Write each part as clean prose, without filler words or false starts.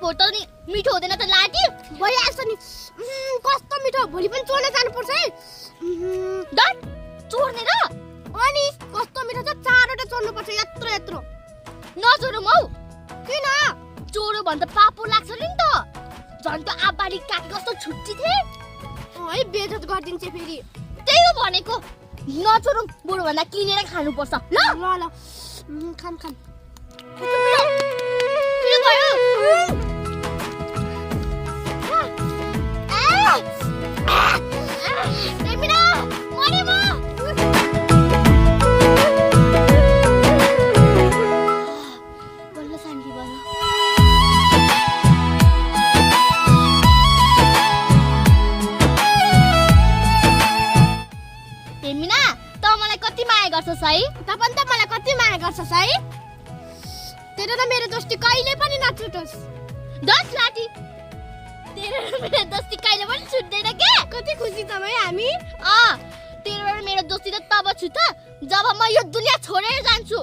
छोड त नि मिठो हुँदैन त लाटी भइहाल्छ नि कस्तो मिठो भोलि पनि चोर्न जानुपर्छ है डट चोर्ने र अनि कस्तो मिठो छ 4 वटा चोर्नुपर्छ यत्रो यत्रो नचोरौ हौ किन चोरो भन्दा पापो लाग्छ नि त झन् त आबारी काकी कस्तो छुट्टी थिए है बेइज्जत गरिदिन्छ फेरि त्यही हो भनेको नचोरौ बरु भन्दा किनेर खानुपर्छ ल ल ल खाम खाम के भयो देमिना मरे म बल्ल शान्ति भयो देमिना त मलाई कति माया गर्छस् है त पनि त मलाई कति माया गर्छस् है तेरो र मेरो दोस्ती कहिले पनि नछुटोस् 10 लाठी तेरो र मेरो दोस्ती कहिले पनि छुट्दैन के कति खुसी छौँ है हामी तेरो र मेरो दोस्ती त तब छुट्छ जब म यो दुनिया छोडेर जान्छु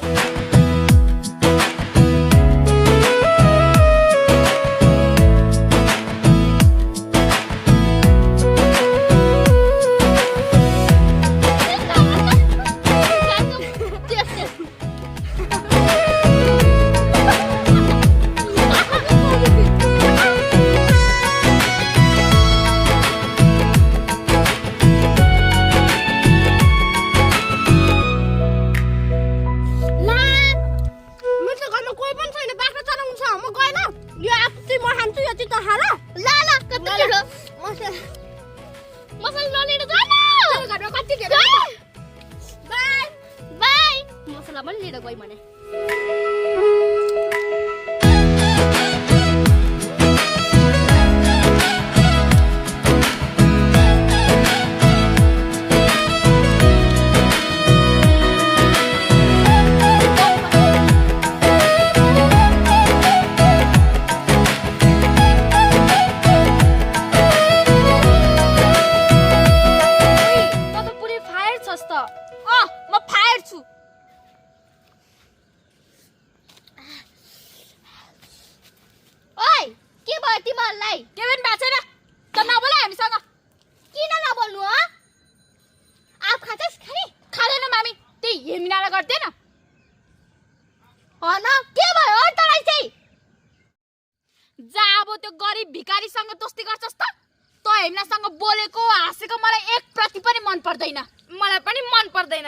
मलाई पनि मन पर्दैन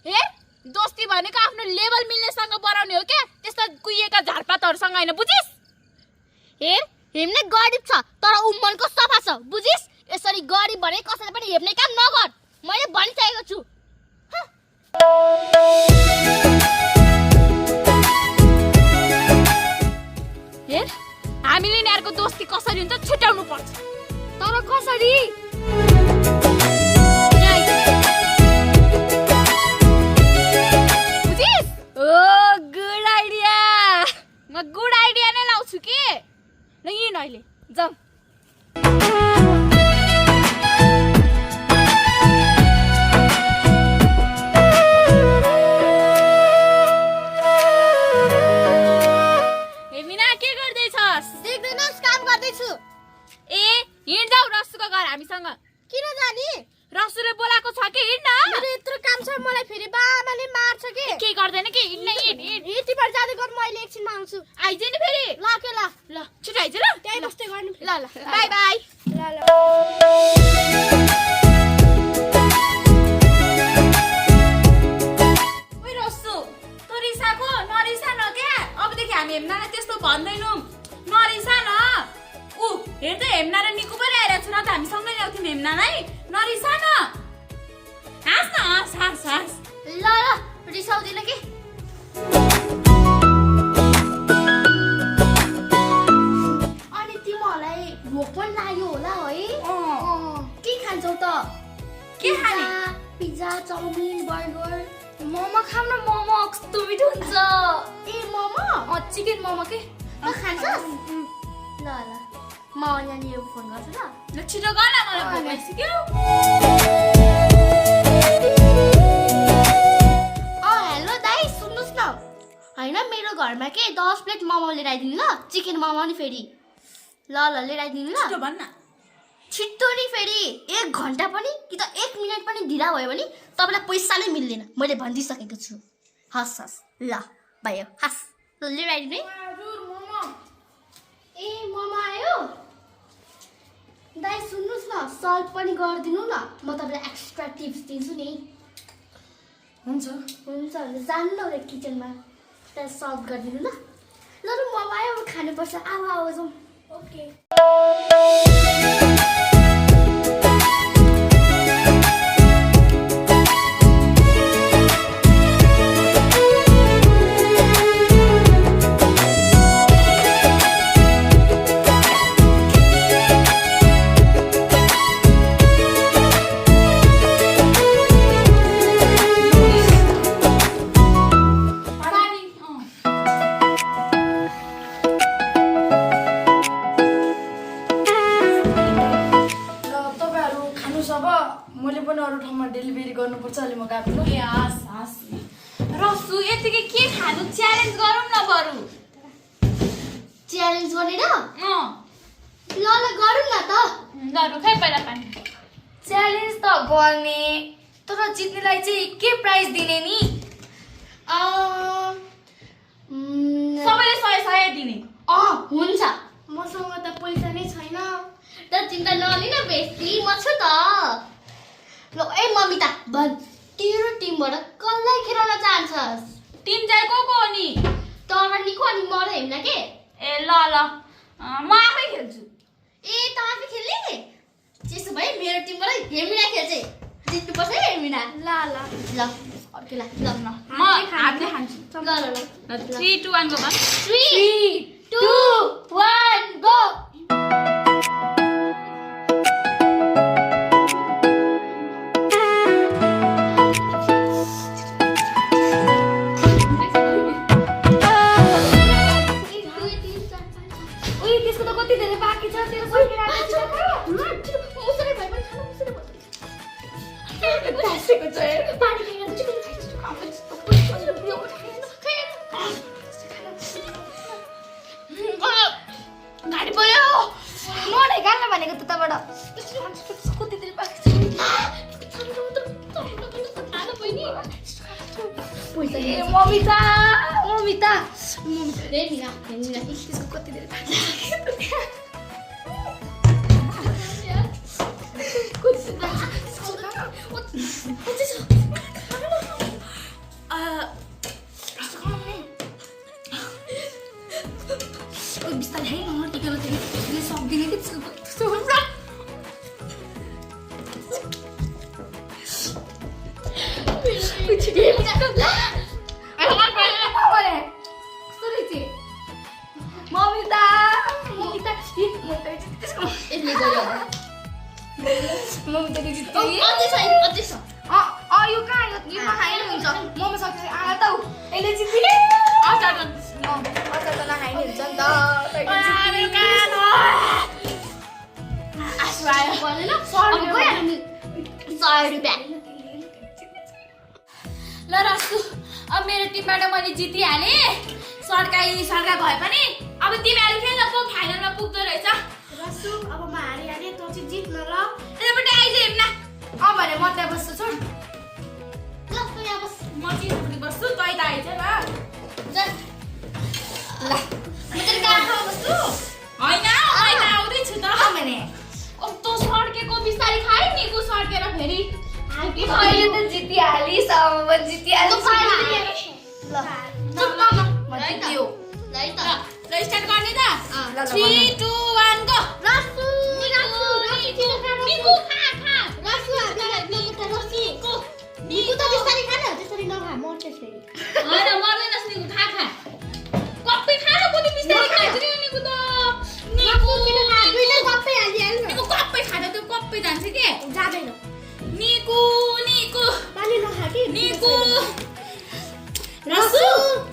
हे दोस्ती भनेको आफ्नो लेभल मिल्नेसँग बनाउने हो के त्यस्ता कुइएका झारपातहरुसँग हैन बुझिस हेर हेर्ने गरिब छ तर उ मनको सफा छ बुझिस यसरी गरिब भने कसैले पनि हेर्ने काम नगर मैले भनिसकेको छु हेर हामीले यिनीहरुको दोस्ती कसरी हुन्छ छुटाउनु पर्छ तर कसरी गुड आइडिया नै लाउँछु के ल हिँड अहिले जाऊ हे मिना के गर्दैछस् देख्दैनस् काम गर्दैछु ए हिँड जाऊ रसुको घर हामीसँग किन जानी रसुले बोलाएको छ कि हिँड न मेरो यत्रो काम छ मलाई फेरि बाबाले मार्छ के गर्दैन के हिँड हिँड यति पर जाँदै गर म अहिले एकछिनमा आउँछु आइज नि फेरि ल के ल ल छिटो आइज ल त्यही बस्दै गर्नु ल ल बाइ बाइ ल ल ओइ रसु तो रिसाको नरिसा न के अबदेखि हामी हेम्नालाई त्यस्तो भन्दैनौं नरिसा न उ हेर त हेम्ना र निकु पनि आइरहेछ न त हामी सँगै ल्याउँथ्यौं हेम्नालाई नरिसा न हाँस न हाँस ल ल रिसाउँदिन के अनि तिमीहरूलाई भोक पनि लाग्यो होला है के खान्छौ त के खाने पिज्जा चाउमिन बर्गर मोमो खाऊ न मोमो कस्तो मिठो हुन्छ ए मोमो चिकन मोमो के ल खान्छस् ल ल म यहाँनिर फोन गर्छु ल छिटो गर न मलाई भोक लागिसक्यो हेलो दाइ सुन्नुस् न हैन मेरो घरमा के 10 प्लेट मोमो लिएर आइदिनु ल चिकन मोमो नि फेरि ल लिएर आइदिनु ल छिटो भन्न छिट्टो नि फेरि 1 घन्टा पनि कि त 1 मिनेट पनि ढिला भयो भने तपाईलाई पैसा नै मिल्दैन मैले भनिदिसकेको छु हस् ल भयो हस् ल लिएर आइदिनु ए ममा आयो दाइ सुन्नुस् न सल्भ पनि गरिदिनु न म तपाईलाई एक्स्ट्रा टिप्स दिन्छु नि हुन्छ हुन्छ जानु न किचनमा त्यहाँ सल्भ गरिदिनु ल ल ममा आयो खानुपर्छ आऊ जाउँ ओके मैले पनि अरू ठाउँमा डेलिभरी गर्नुपर्छ अहिले म गएको ए हस् हस् रसु यतिकै के खानु च्यालेन्ज गरौँ न बरु च्यालेन्ज गरेर अँ ल गरौँ न त गरौँ खै पहिला पानी च्यालेन्ज त गर्ने तर जित्नेलाई चाहिँ के प्राइज दिने नि सबैले 100 दिने हुन्छ मसँग त पैसा नै छैन तर चिन्ता नलिन बेसी म छु त ल ए ममिता भन तेरो टिमबाट कसलाई खेलाउन चाहन्छस् टिम चाहिँ को हो नि तर निको अनि म र हेमिना के ए ल म आफै खेल्छु ए त आफै खेल्ने त्यसो भए मेरो टिमबाट हेमिना खेल्छ जित्नुपर्छ है हेमिना ल अर्कै ल म हातले खान्छु ल 3 2 1 गो बस 3 2 1 गो गाडी पर्यो नडे गाल्न भनेको त्यताबाट कति दिन बाँकी छ पैसा ए ममिता हेमिना त्यसको कति दिन बाँकी बिस्तारै है टिकेर सक्दिनँ कि यो कहाँ यो नखाइने हुन्छ मोमो सक्छ आएर त यसले जित्ने अचार त नखाइने हुन्छ नि त आसु आयो भनेन 100 रुपियाँ ल रसु अब मेरो टिमबाट मैले जितिहालेँ सरकाई भए पनि अब तिमीहरू खेल को फाइनलमा पुग्दो रहेछ रसु अब म हारिहालेँ तँ चाहिँ जित्न ल यतापट्टि आइज हेर्न भने म त्यहाँ बस्छु छोड ल तँ यहाँ बस म चाहिँ बस्छु तै त आइज ल ल म तेरो काखमा बस्छु होइन आउँदैछु त भने अब तँ सड्केको बिस्तारै खाए नि को सड्केर फेरि अहिले त जितिहालिस् अब जितिहालिस् ल चुप न म जित्यो ल है त ल स्टार्ट गर्ने त 3 2 1 गो रसु निकु खा निकु त बिस्तारै खा न त्यसरी नखा मर्छ फेरि हैन मर्दैनस् निकु खा कप्पै खा न कति बिस्तारै खान्छ नि निकु त निकु दुईले कप्पै हालिहाल्नु निकु कप्पै खाँदा त्यो कप्पै जान्छ के जादैन निकु पानी नखा कि निकु रसु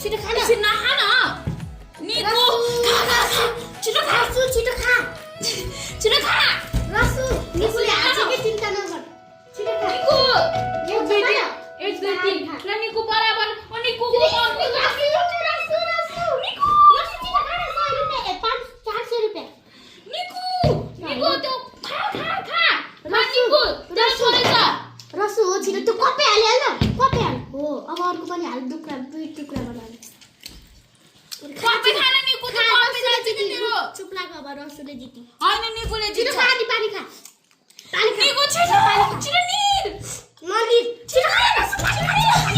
छिटो खा न छिटो नखा न निकु छिटो खा छिटो खा रसु निकुले हाल्छ के चिन्ता नगर छिटो खा निकु एक दुई तिन ल निकु बराबर ओ निकु रसु छिटो खा न 100 रुपैयाँ 400 रुपैयाँ चुप लाग अब रसुले जिती होइन निकुले छिटो जित्छ पानी पानी खा पानी खा निकु छिटो छिटो निर नली छिटो पानी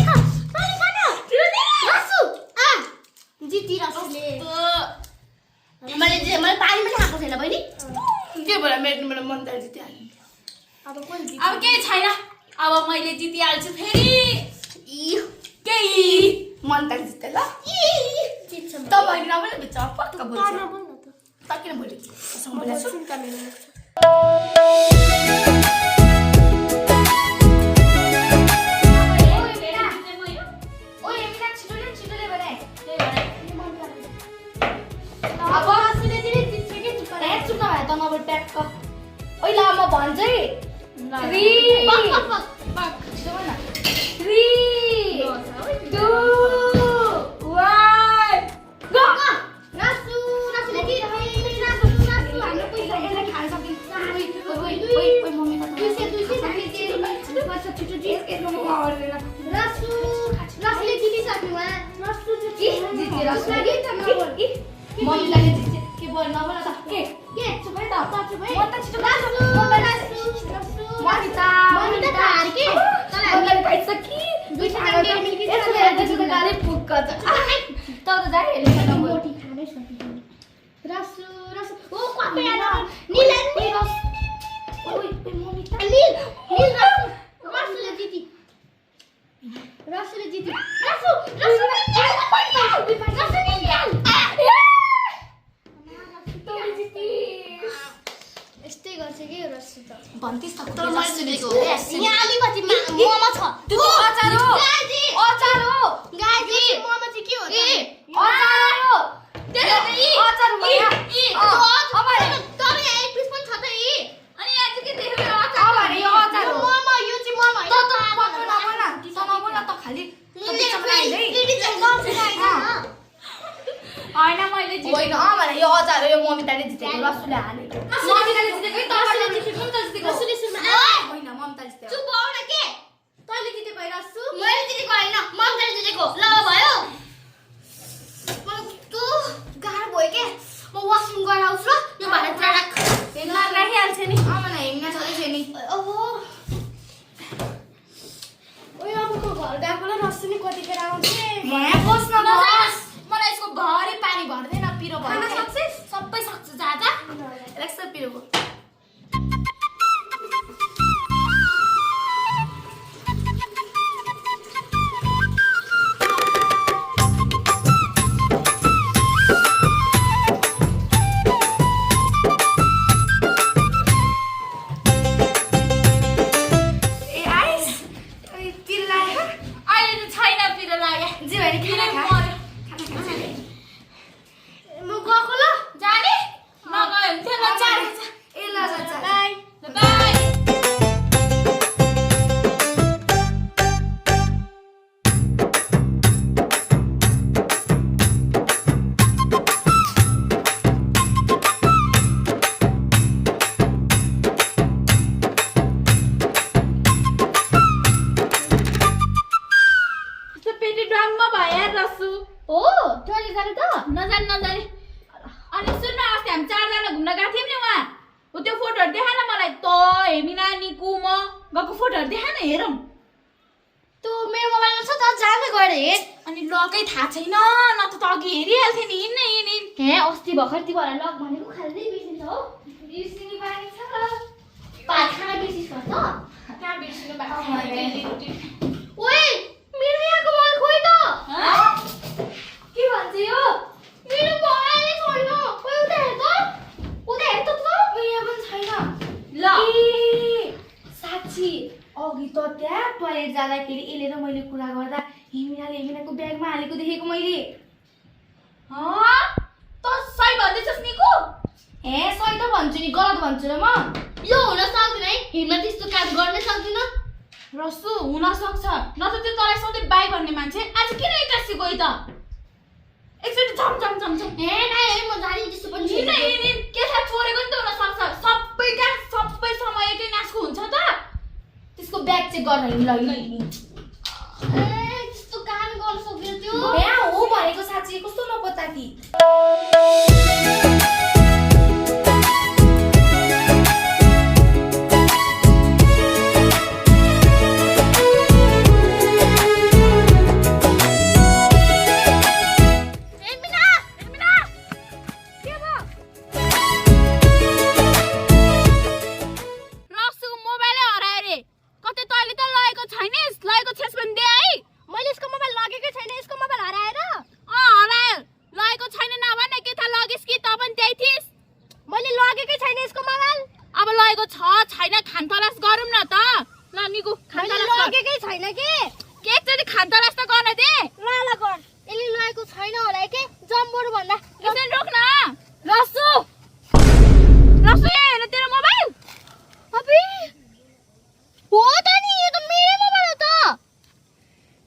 खा पानी खा न छिटो निर रसु आ जिती रसुले मैले पानी पनि खाएको छैन बहिनी के भएर मेरो मन त जितिहाल्यो अब कोही जित्छ अब केही छैन अब मैले जितिहाल्छु फेरि इ केही मन त जित्यो ल जित्छ त बहिनी नबोल्नु बिच पक्का बोल्छ पानी बोल न त त किन बोल्यो सँग बोलेछु सुनका मेरो अब रसुले दिने जित्छ के चुप ए चुप नभए त नबोल ट्याक्क ओइ ल म भन्छ है 3 पक छिटो भन 3 2 1 गो रसु रसुले दिने रसु हाम्रो पैसा यसले खान सकिन्छ ओइ मम्मी त रसुले जितिसक्नु रसु जिते रसु मम्मी लागि जिते के बोल नबोल त के चुप है त म त छिटो मनिता हार के मलाई खाइसकि दुई खाना मिल्की यसले गाली पुक्क त त जाई हेर्नु न रोटी खानै सकिदैन रसु रसु ओ कपे आएर नील रस ओइ मम्मी त नील रसुले जिति रसुले जिति रसु यस्तै गर्छ के रसु त भन्तिस त तर मैले जितेको यहाँ अलिकति मोमो छ त्यो अचार हो गाजी अचार हो गाजी मोमो चाहिँ के हो त अचार हो अचार हो यहाँ अब तर यहाँ एक पिस पनि छ त यी अनि यहाँ चाहिँ के देख्यो मेरो अचार अरे यो अचार हो मोमो यो चाहिँ मोमो त पक्क नबोल न त नबोल त खाली त बिचमा आइदै होइन मैले जितेको होइन मलाई यो अचार हो यो ममिताले जितेको रसुले हालेको ममिताले जितेको है तपाईँले जितेको नि त जितेको रसुले सुनमा होइन ममताले जितेको चुप हो न के तैँले जितेको है रसु मैले जितेको होइन ममताले जितेको ल भयो मलाई कस्तो गाह्रो भयो के म वासरुम गएर आउँछु ल यो भाँडा पुरा राख राखिहाल्छ नि मलाई हेर्न छँदैछ नि ओहो ओइ अबको घर गएकोलाई रसु नि कतिखेर आउँथे यहाँ बस्न बस मलाई यसको भरि पानी भर्दैन पिरो खान भर्दैन सक्छस् सबै सक्छु जाजा एक्सट्रा पिरो भयो अहिले त छैन पिरो लाग्यो जे भने पिरो खाना मर्यो म गएको ल जाने नगयो भने थियो ल चार ए ल ल बाई बाई पेटी ड्राममा भयो रसु हो टोइलेट जानु त नजाने अनि सुन्न अस्ति हामी चारजना घुम्न गएको थियौँ नि उहाँ ऊ त्यो फोटोहरू देखा न मलाई त हेमिना निकु म गएको फोटोहरू देखा न हेरौँ त्यो मेरो मोबाइलमा छ त जाने गएर हेर अनि लगै थाहा छैन न त अघि हेरिहाल्थेँ नि हिँड्न हे अस्ति भर्खर ती भएर लग भनेको खाल्दै बिर्सिन्छ हो बिर्सिने बानी छ भात खाना बिर्सिस त कहाँ बिर्सिनु भएको ओए मेरो यहाँको मोबाइल खोइ त के भन्छ यो मेरो मोबाइलै छैन ओए उता हेर त ओ यहाँ पनि छैन ल ए साँच्ची अघि त त्यहाँ टोयलेट जाँदाखेरि यसले र मैले कुरा गर्दा हेमिनाको ब्यागमा हालेको देखेको मैले त सही भन्दैछस् निकु ए सही त भन्छु नि गलत भन्छु र म यो हुन सक्दैन है हिँड्न त्यस्तो काम गर्न सक्दिन रसु हुन सक्छ न त त्यो तँलाई सधैँ बाई भन्ने मान्छे आज किन एक्कासी गयो त एकचोटि झम हे नाइ है म जानी त्यस्तो पनि छैन के थाहा चोरेको नि त हुन सक्छ सबै समय एकै नासको हुन्छ त त्यसको ब्याग चेक गर्न हिँड्न ए त्यस्तो काम गर्न सक्दिन त्यो यहाँ हो भनेको साँच्ची कस्तो नपत्ता कि छैन खानतलास गरौँ न त ल निकु खानतलास लगेकै छैन के एकचोटि खानतलास त गर्न दे ल गर यसले लगेको छैन होला के जम्बोर भन्दा एकछिन रोक न रसु रसु यहाँ हेर तेरो मोबाइल अबे हो त नि यो त मेरो मोबाइल हो त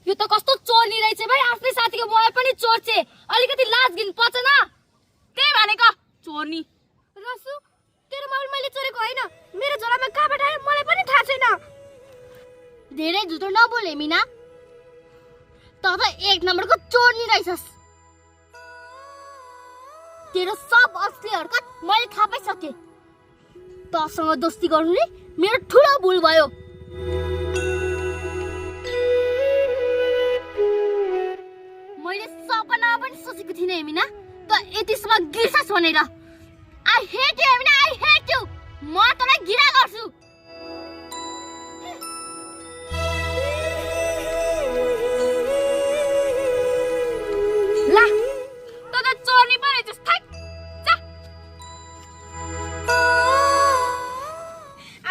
यो त कस्तो चोर्नी रहेछ भाइ आफ्नै साथीको मोबाइल पनि चोर्छे अलिकति लाज घिन पर्दैन त्यही भनेको चोर्नी रसु तेरो मोबाइल मैले चोरेको होइन मेरो झोलामा कहाँबाट आयो मलाई पनि थाहा छैन धेरै झुटो नबोले मिना त एक नम्बरको चोर्नी रहेछस् तेरो सब असली हरकत मैले थाहा पाइसके तसँग दोस्ती गर्नु नै मेरो ठुलो भुल भयो मैले सपना पनि सोचेको थिइनँ मिना त यतिसम्म गिर्छस् भनेर I hate you Mina I hate you म तँलाई घिरा गर्छु ला त चोर्नी पो रहेछस् थाक जा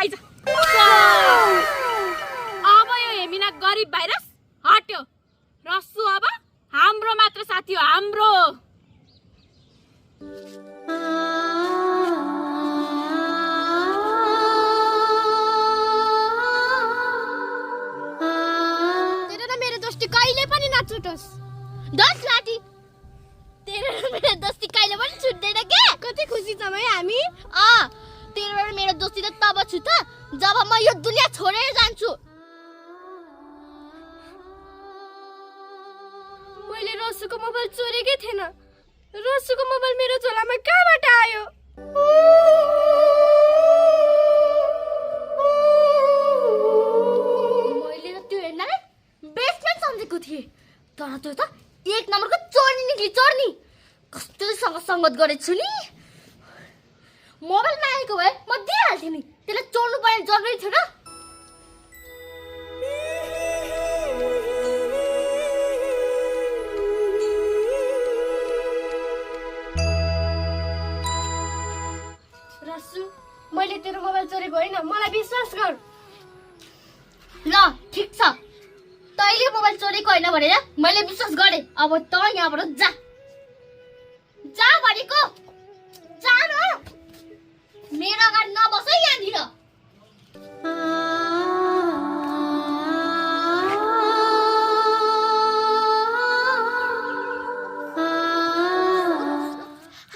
आइज अब यो हेमिना गरिब भाइरस हट्यो रस्सु अब हाम्रो मात्र साथी हो हाम्रो तेरो र मेरो दोस्ती कहिले पनि नछुटोस् दस लाठी तेरो र मेरो दोस्ती कहिले पनि छुट्दैन के कति खुसी छौँ है हामी तेरो र मेरो दोस्ती त तब छुट्छ जब म यो दुनिया छोडेर जान्छु मैले रसुको मोबाइल चोरेकै थिएन रसुको मोबाइल मेरो झोलामा कहाँबाट आयो मैले त त्यो हेर्नलाई बेसमेन्ट सम्झेको थिएँ तर त्यो त एक नम्बरको चोर्नी निक्ली चोर्नी कस्तोसँग सङ्गत गरेछु नि मोबाइल नआएको भए म दिइहाल्थेँ नि त्यसलाई चोर्नु पर्ने जरुरी थिएन रसु मैले तेरो मोबाइल चोरेको होइन मलाई विश्वास गर ल ठिक छ तैँले मोबाइल चोरेको होइन भनेर मैले विश्वास गरेँ अब त यहाँबाट जा जा भनेको जा न मेरो अगाडि नबस है यहाँनिर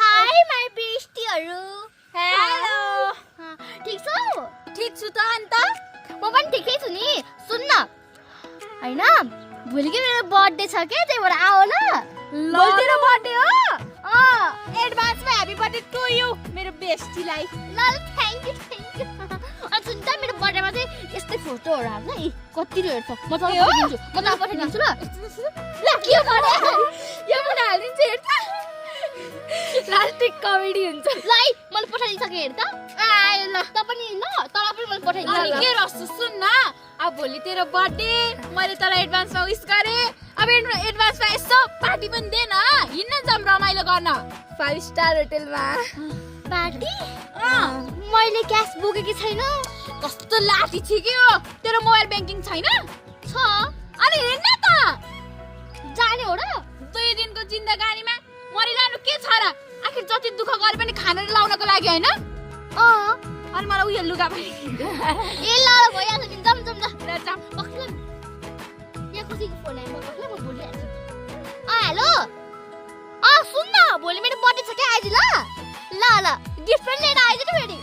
हाय माई बेस्टीहरू हेलो ठिक छौ ठिक छु त अन्त म पनि ठिकै छु नि सुन्न हैन भोलि मेरो बर्थडे छ के त्यही भएर आऊ ल भोलि तेरो बर्थडे हो एडभान्समा ह्यापी बर्थडे टु यु मेरो बेस्टीलाई ल थ्याङ्क यू अनि सुन त मेरो बर्थडेमा चाहिँ यस्तै फोटोहरू हाल्छ है कति हेर्छ म तँलाई पठाइदिन्छु ल ल के भने यो पनि हालिदिन्छु हेर त लास्टिक कमेडी हुन्छ ल है मैले पठाइदिइसकेँ हेर त आयो ल त पनि ल तँलाई पनि मैले अनि पठाइदिन्छु के रस्सु सुन न अब भोलि तेरो बर्थडे मैले तँलाई एडभान्समा विश गरेँ अब एडभान्समा यसो पार्टी पनि दे न हिँड्न जाऊँ रमाइलो गर्न 5 स्टार होटलमा पार्टी मैले क्यास बोकेकी छैन कस्तो लाठी छिक्यो तेरो मोबाइल ब्याङ्किङ छैन छ अनि हिँड्न त जाने हो र 2 दिनको जिन्दगानीमा मरिलानु के छ र आखिर जति दुःख गरे पनि खाना लाउनको लागि हैन अनि मलाई उयो लुगा पनि ए ल भइहाल्छ नि जाम जाम ल जाम पक्का यहाँ कसैको फोन आयो म पक्का म बोलिहाल्छु हेलो सुन न भोलि मेरो बर्थडे छ के आइज ल ल ल गिफ्ट पनि लिएर आइज नि फेरि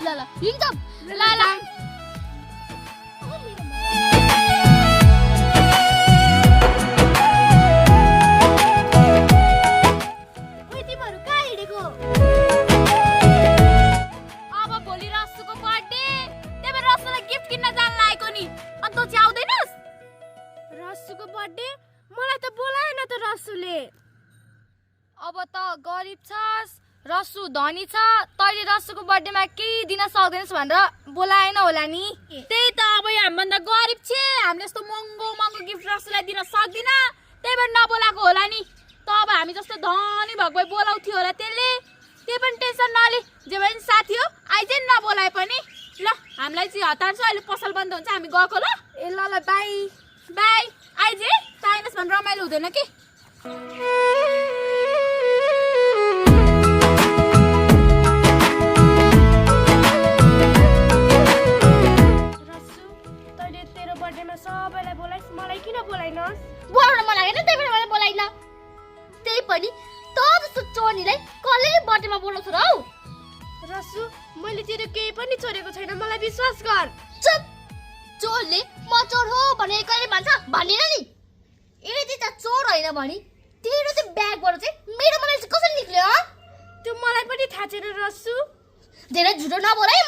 ल ल हिँड्छ ल ल तिमीहरू कहाँ हिँडेको अब भोलि रस्सुको बर्थडे त्यही भएर रस्सुलाई गिफ्ट किन्न जान लागेको नि अनि तँ चाहिँ आउँदैनस् रस्सुको बर्थडे मलाई त बोलाएन त रस्सुले अब त गरिब छस् रसु धनी छ तैले रसुको बर्थडेमा केही दिन सक्दैनस् भनेर बोलाएन होला नि त्यही त अब हामीभन्दा गरिब छे हामीले यस्तो महँगो महँगो गिफ्ट रस्सुलाई दिन सक्दिन त्यही भएर नबोलाएको होला नि त अब हामी जस्तो धनी भएको भए बोलाउँथ्यो होला त्यसले त्यही पनि टेन्सन नले जे भए पनि साथी हो आइज नबोलाए पनि ल ल हामीलाई चाहिँ हतार छ अहिले पसल बन्द हुन्छ हामी गएको ल ए ल ल बाई बाई आइज है पाएनस् भने रमाइलो हुँदैन कि रस्सु तैँले तेरो बर्थडेमा सबैलाई बोलाइस् मलाई किन बोलाइनस् बोलाउन मन लागेन त्यही भएर मलाई बोलाइन त्यही पनि त जस्तो चोनीलाई कसले बर्थडेमा बोलाउँछ र हौ रस्सु मैले तेरो केही पनि चोरेको छैन मलाई विश्वास गर चुप चोरले म चोर हो भनेर कहिले भन्छ भनेन नि यदि त चोर होइन भने तेरो चाहिँ ब्यागबाट चाहिँ मेरो मोबाइल चाहिँ कसरी निक्ल्यो त्यो मलाई पनि थाहा छैन रस्सु धेरै झुटो नबोलाइ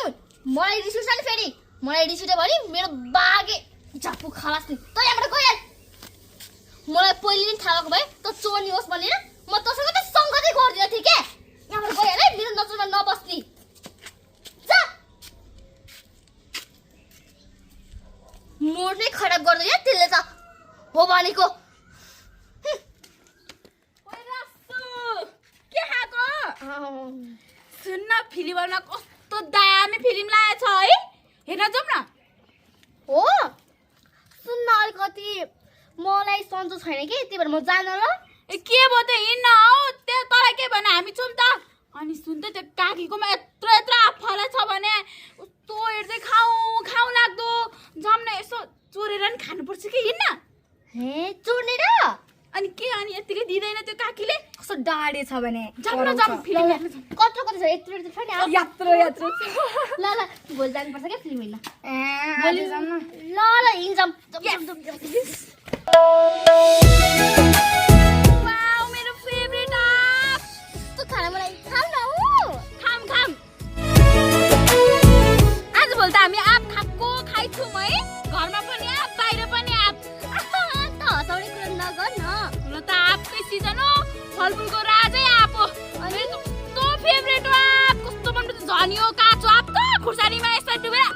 मलाई रिस उठ्छ नि फेरि मलाई रिस उठ्यो भने मेरो बागे झप्पु खलास नि त यहाँबाट गइहाल मलाई पहिले नै थाहा भएको भए त चोर्नी होस् भनेर म तसँग त सङ्गतै गर्दिनँ थिएँ क्या यहाँबाट गइहाल है मेरो नजरमा नबस्ने जा मोड नै खराब गर्दैन या त्यसले त हो भनेको के खाएको सुन्न फिल्ममा कस्तो दामी फिल्म लागेछ है हेर्न जाउँ न हो सुन्न अलिकति मलाई सन्चो छैन कि त्यही भएर म जान ल ए के भयो त हिँड्न हौ त्यो तँलाई के भने हामी छौँ त अनि सुन त त्यो काकीकोमा यत्रो यत्रो आफालाई छ भने कस्तो हेर्दै खाउँ खाउँ लाग्दो जाउँ न यसो चोरेर नि खानुपर्छ कि हिँड्न हे चोर्ने र अनि के अनि यतिकै दिँदैन त्यो काकीले कस्तो डाडे छ भने जाउँ न जाउँ फिल्म हेर्न जाउँ कत्रो कति छ यत्रो यत्रो छ नि यात्रो यात्रो ल ल भोलि जानुपर्छ क्या फिल्म हेर्न भोलि जाऊँ न ल ल हिँड्छौँ वाउ मेरो फेभरेट आप यस्तो खाना मलाई खाऊ न हौ खाम खाम आज भोलि त हामी आप खाएको खाइछौँ है घरमा पनि आप बाहिर पनि आप त हँसाउने कुरा नगर न हुन त आपकै सिजन हो फलफुलको राजै आप हो अनि कस्तो फेभरेट हो आप कस्तो मनपर्छ झनियो काँचो आप त खुर्सानीमा यसरी डुबेर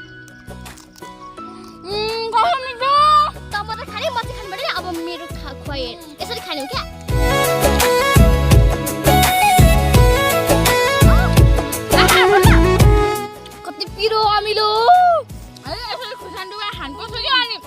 त म त खाने म चाहिँ खानु पर्दैन अब मेरो खुवाइ यसरी खाने हो क्या कति पिरो अमिलो यसरी खुर्सानी डुबेर खानुपर्छ कि अनि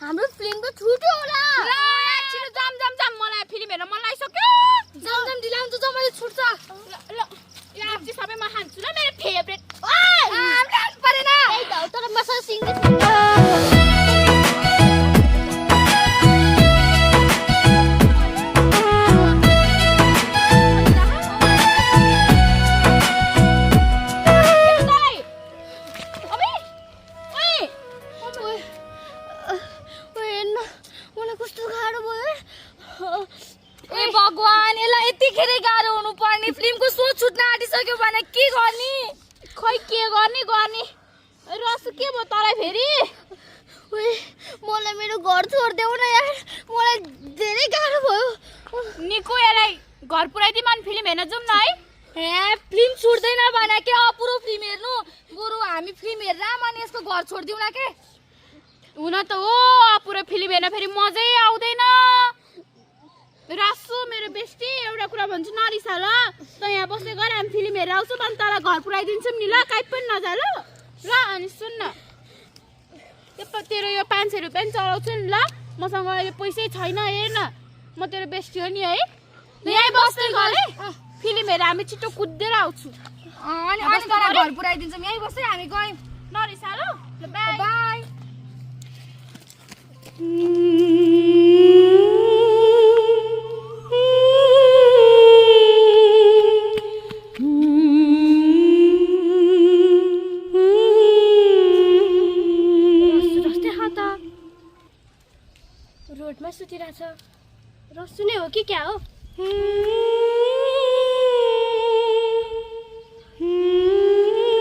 हाम्रो फिल्म त छुट्यो होला छिटो जाम जाम जाम मलाई फिल्म हेर्न मन लागिसक्यो जाम जाम दिलाम त जम्मै छुट्छ ल यो आप चाहिँ सबै म खान्छु ल मेरो फेभरेट हामीले खानु परेन त्यही त हो तर मसँग सिङ्गै मलाई कस्तो गाह्रो भयो ए भगवान यसलाई यतिखेरै गाह्रो हुनुपर्ने फिल्मको सो छुट्न आँटिसक्यो भने के गर्ने खै के गर्ने गर्ने रसु के भयो तँलाई फेरि ओए मलाई मेरो घर छोडिदेऊ न यार मलाई धेरै गाह्रो भयो निको यसलाई घर पुऱ्याइदिउँ अनि फिल्म हेर्न जाउँ न है ए फिल्म छुट्दैन भने के अपुरो फिल्म हेर्नु बरु हामी फिल्म हेरेर अनि यसको घर छोडिदिउँ न के हुन त हो पुरो फिल्म हेर्न फेरि मजै आउँदैन रासु मेरो बेस्टी एउटा कुरा भन्छु नरिसा ल त यहाँ बस्दै गएर हामी फिल्म हेरेर आउँछौँ अनि तँलाई घर पुऱ्याइदिन्छौँ नि ल काहीँ पनि नजा ल अनि सुन् न तेरो यो 500 रुपियाँ चलाउँछु नि ल मसँग अहिले पैसै छैन हेर न म तेरो बेस्टी हो नि है यहीँ बस्दै गर है फिल्म हेरेर हामी छिटो कुदेर आउँछु अनि घर पुऱ्याइदिन्छौँ यहीँ बस्दै हामी गयौँ नरिसा ल बाई बाई रोडमा सुतिरहेछ रस्सु नै हो कि क्या हो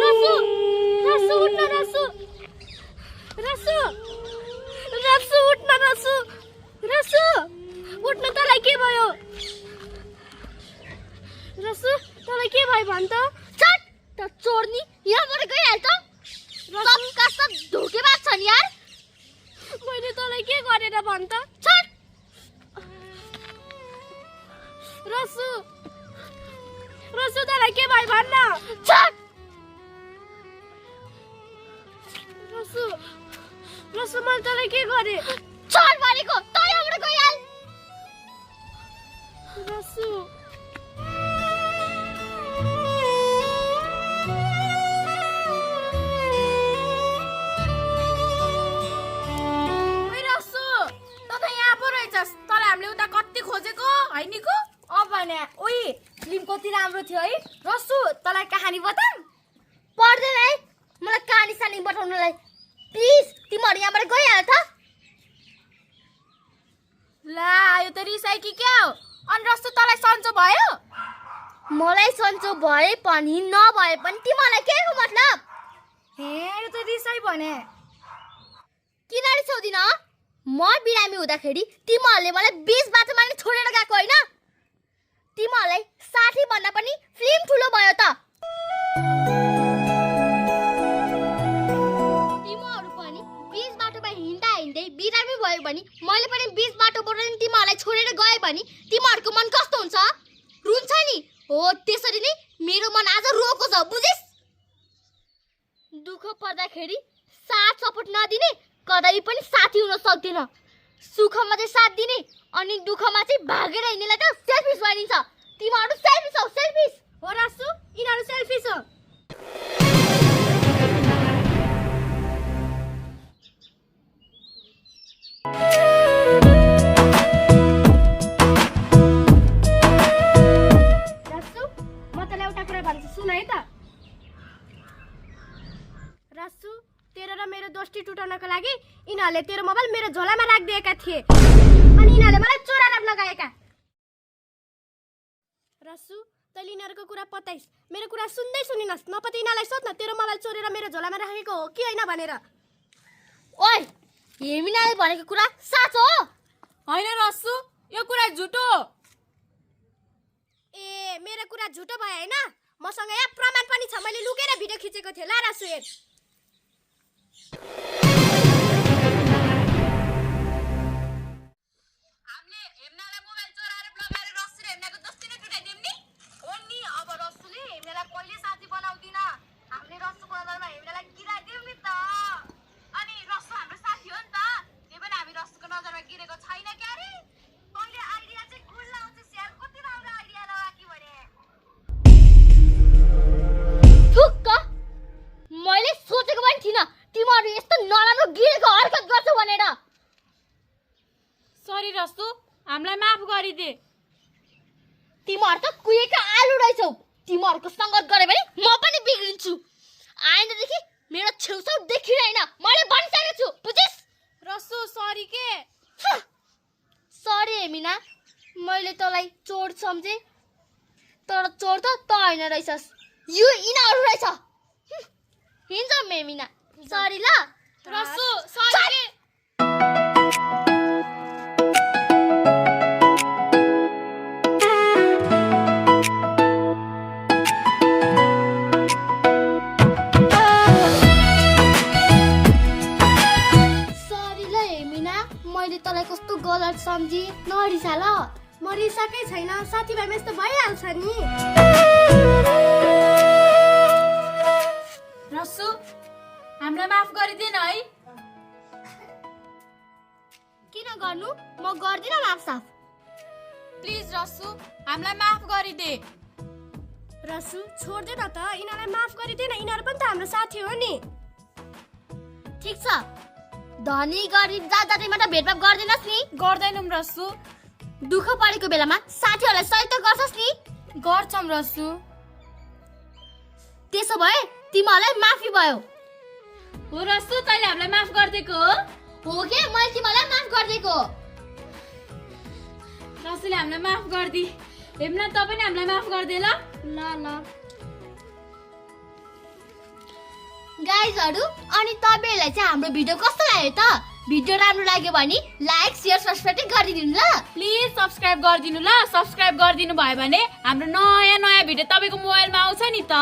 रस्सु रस्सु उठ्न रस्सु रस्सु रस्सु उठ्न रस्सु रस्सु उठ्न तँलाई के भयो बाहिर भन् त छट रसु तँलाई के भयो भन्न छट रसु मैले तँलाई के गरेँ छट भनेको तँ यहाँबाट गइहाल रसु तँलाई हामीले उता कति खोजेको हैनिको अब भने ओइ फिल्म कति राम्रो थियो है रसु तँलाई कहानी बताऊँ पर्दैन है मलाई कहानी सानी बताउनलाई प्लिज तिमीहरू यहाँबाट गइहाल त ला यो त रिसाइ कि क्या हो अनि रस्तो तँलाई सन्चो भयो मलाई सन्चो भए पनि नभए पनि तिमीलाई के को मतलब हे यो त रिसाइ भने किन रिसाउँदिन म बिरामी हुँदाखेरि तिमीहरूले मलाई 20 बाटोमा नि छोडेर गएको होइन तिमीहरूलाई साथी भन्दा पनि फिल्म ठुलो भयो त तिमीहरू पनि 20 बाटोमा हिँड्दा हिँड्दै बिरामी भयो भने मैले पनि 20 बाटोबाट नि तिमीहरूलाई छोडेर गए भने तिमीहरूको मन कस्तो हुन्छ रुन्छ नि हो त्यसरी नै मेरो मन आज रोको छ बुझिस दुःख पर्दाखेरि साथ सपोर्ट नदिने कतै पनि साथी हुन सक्दैन सुखमा चाहिँ साथ दिने अनि दुःखमा चाहिँ भागेर हिँड्नेलाई त सेल्फिस भनिन्छ तिमीहरू सेल्फिस हौ सेल्फिस हो रासु यिनीहरू सेल्फिस हो रासु म तँलाई एउटा कुरा भन्छु सुन है त रासु तेरो र मेरो दोस्ती टुटाउनको लागि यिनीहरूले तेरो मोबाइल मेरो झोलामा राखिदिएका थिए अनि यिनीहरूले मलाई चोरा राख्न लगाएका रसु तैँले यिनीहरूको कुरा पताइस् मेरो कुरा सुन्दै सुनिनस् नपत्ता यिनीहरूलाई सोध्न तेरो मोबाइल चोरेर मेरो झोलामा राखेको हो कि होइन भनेर ओइ हेमिनाले भनेको कुरा साँचो हो हैन रसु यो कुरा झुटो हो ए मेरो कुरा झुटो भयो होइन मसँग यहाँ प्रमाण पनि छ मैले लुकेर भिडियो खिचेको थिएँ ला रासु हेर हामीले हेम्नालाई मोबाइल चोराएर ब्लगाएर रसुले हेम्नाको दोस्ती नै टुटाइदियौँ नि हो नि अब रसुले हेम्नालाई कहिले साथी बनाउँदिन हामीले रसुको नजरमा हेम्नालाई गिराइदियौँ नि त अनि रसु हाम्रो साथी हो नि त त्यही पनि हामी रसुको नजरमा गिरेको छैन क्या रे तैँले आइडिया चाहिँ गुड लाउँछ स्यार कति राम्रो आइडिया लगाकी भने ठुक्क मैले सोचेको पनि थिइनँ तिमीहरू यस्तो नराम्रो गिरेको हरकत गर्छौ भनेर सरी रसु हामीलाई माफ गरिदे तिमीहरू त कुहेका आलु रहेछौ तिमीहरूको सङ्गत गरे भने म पनि बिग्रिन्छु आइन्दादेखि मेरो छेउछाउ देखिरहेन मैले भनिसकेको छु बुझिस् रसु सरी के सरी हेमिना मैले तँलाई चोर सम्झे तर चोर त होइन रहेछस् यो यिनीहरू रहेछ हिँड्छ मेमिना सरी ल रसु सरी मैले तँलाई कस्तो गलत सम्झी नरिसा ल म रिसाकै छैन साथीभाइमा यस्तो भइहाल्छ नि रसु हामीलाई माफ गरिदिन है किन गर्नु म गर्दिन माफ साफ प्लिज रसु हामीलाई माफ गरिदे रसु छोड्दे न त यिनीहरूलाई माफ गरिदे न यिनीहरू पनि त हाम्रो साथी हो नि ठिक छ धनी गरिब जात जातिमा त भेदभाव गर्दैनस् नि गर्दैनौँ रसु दुःख परेको बेलामा साथीहरूलाई सहयोग गर्छस् नि गर्छौँ रसु त्यसो भए तिमीहरूलाई माफी भयो हो रसु तैँले हामीलाई माफ गरिदिएको हो के मैले तिमीलाई माफ गरिदिएको रसुले हामीलाई माफ गरिदि हेम्ना त पनि हामीलाई माफ गरिदे ल ल गाइजहरु अनि तपाईहरुलाई चाहिँ हाम्रो भिडियो कस्तो लाग्यो त भिडियो राम्रो लाग्यो भने लाइक शेयर सब्स्क्राइब गरिदिनु ल प्लिज सब्स्क्राइब गरिदिनु ल सब्स्क्राइब गरिदिनु भयो भने हाम्रो नयाँ नयाँ भिडियो तपाईको मोबाइलमा आउँछ नि त